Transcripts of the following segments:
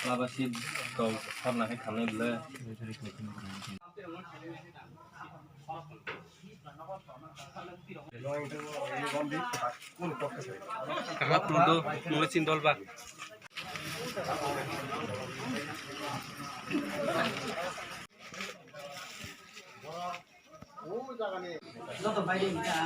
Labasi kau karena hai kami bela. Kakak perlu nulis cindol bak. Lo bay đi cả.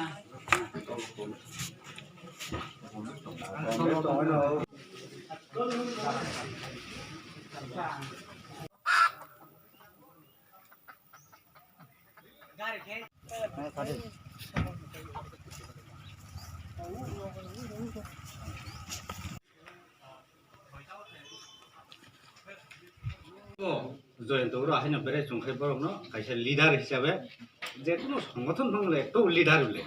জয়ন্তরা হাইনা বেড়ে সংখ্যায় বরং কাইসা লিডার হিসাবে যে কোনো সংগঠন ভাঙলে একটু লিডার হলে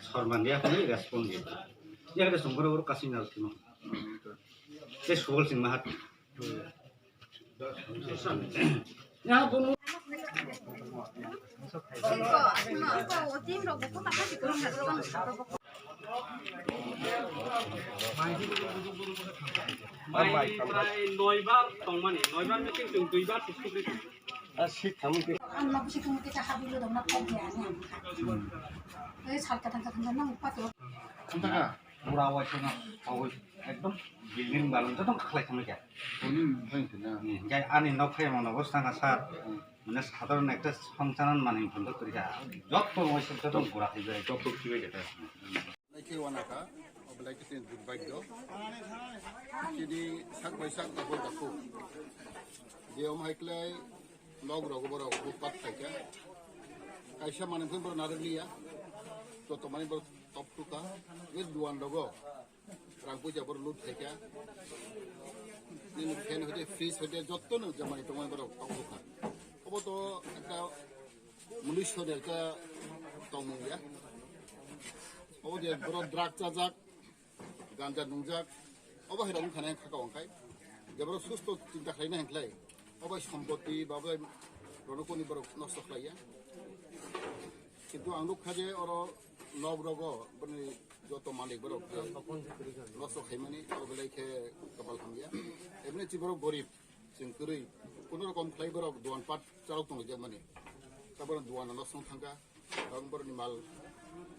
সরমানিয়া কোনো রেসপন্স দিয়ে যেখানে সংখ্যার কাছে না কোনো যে সুবল সিং মাহাত यहाँ दोनों নয়বার তংমানি নয়বার মিটিং जों দুইবার সুস্কৃতি আর শিক্ষামন্ত্রী আমরা শিক্ষামন্ত্রী টাকা দিল তোমরা কম দিয়ে আনি এই সরকার টাকা না উপাত খান্তাকা পুরা ওয়াইছনা আওই একদম বিল্ডিং বালন তো খালাই খামে গিয়া যাই আনি ন ফাই মন অবস্থা না স্যার মানে সাধারণ একটা সঞ্চালন মানে বন্ধ করি যত ওইসব তো পুরা হয়ে যায় যত কি হয়ে যেটা Naiki wanaka, oblai kita berbagi. Jadi sak baisak takut takut. Dia haiklah log rogo boro bupat saja. Kaisa mana pun bernarliya. To tomani ber top tuka. With duan logo. Rangku jabur lut saja. Ini kan hode freeze hode jotto nu jamani tomani ber top tuka. Obo to একটা মুনিশ হদের একটা তমুয়া Oh dia berodrak cacak, ganja nungjak, oh hirang kana yang kakak wangkai, dia baru susto cinta kainnya yang kelai, oh sampoti, babai rodokoni baru nostok lagi ya, itu angguk kaje orang log rogo, berni joto malik baru nostok kainnya, oh belai ke kapal hamnya, ini cibaru gorib, singkuri, punur kom kelai baru duan pat carok tunggu zaman ini, kabar duan nostok tangga, orang baru nimal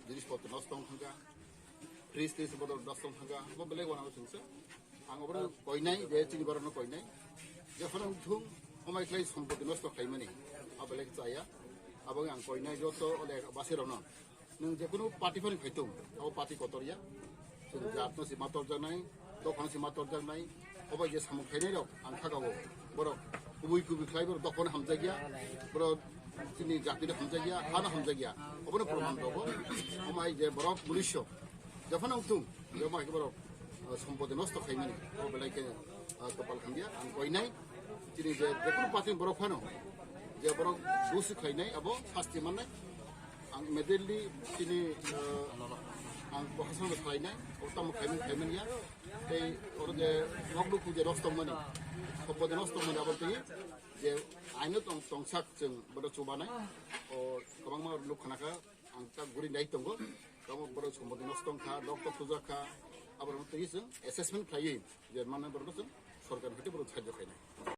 জিনিসপত্র নষ্ট থাকা fridge fridge বদল নষ্ট থাকা বা বেলেগ বানাবো শুনছে আঙো বড় কই নাই যে চিনি বাড়ানো কই নাই যখন ধুম আমাইক্লাই সম্পত্তি নষ্ট খাইমানি আবেলেগ চাইয়া আবার আং কই নাই যত অলে বাসিরাও না নों যে কোনো পার্টিফোন খাইতো আও পার্টি কতরিয়া জাতনো সীমা তরজা নাই দোকান সীমা তরজা নাই অবাই যে সামু খাইনাই রক আং খাগাবো বড় কুবুই কুবুই খাইবো দোকান হামজা গিয়া বড় চিনি জাতিটা হামজা গিয়া হানা হামজা গিয়া অবনে প্রমাণ দেবো আমায় যে বরফ মুলিশ্য যখন তুম জমা একেবারে সম্পদে নষ্ট খাইমানি ও বেলাইকে কপাল খান্দিয়া আং কই নাই চিনি যে কোনো পাতি বরফ খানো যে বরফ দুসি খাইনাই আবো শাস্তি মাননাই আং মেডেলি চিনি আং প্রশাসন খাইনাই ওটাম খাইমানিয়া এই ওর যে নগলুকু যে নষ্ট মানি সম্পদে নষ্ট মানি আবার তুই যে আইনো তংসাক जों বড় চুবানাই ও गोबां लोक खानाखा आं ता गुरि नाय दंगो गामो बर सम्पति नष्ट खा डक्टर तुजाखा आबार मते जों एसेसमेन्ट खायो जे माने बर जों सरकार हते बर साहाय्य खायनाय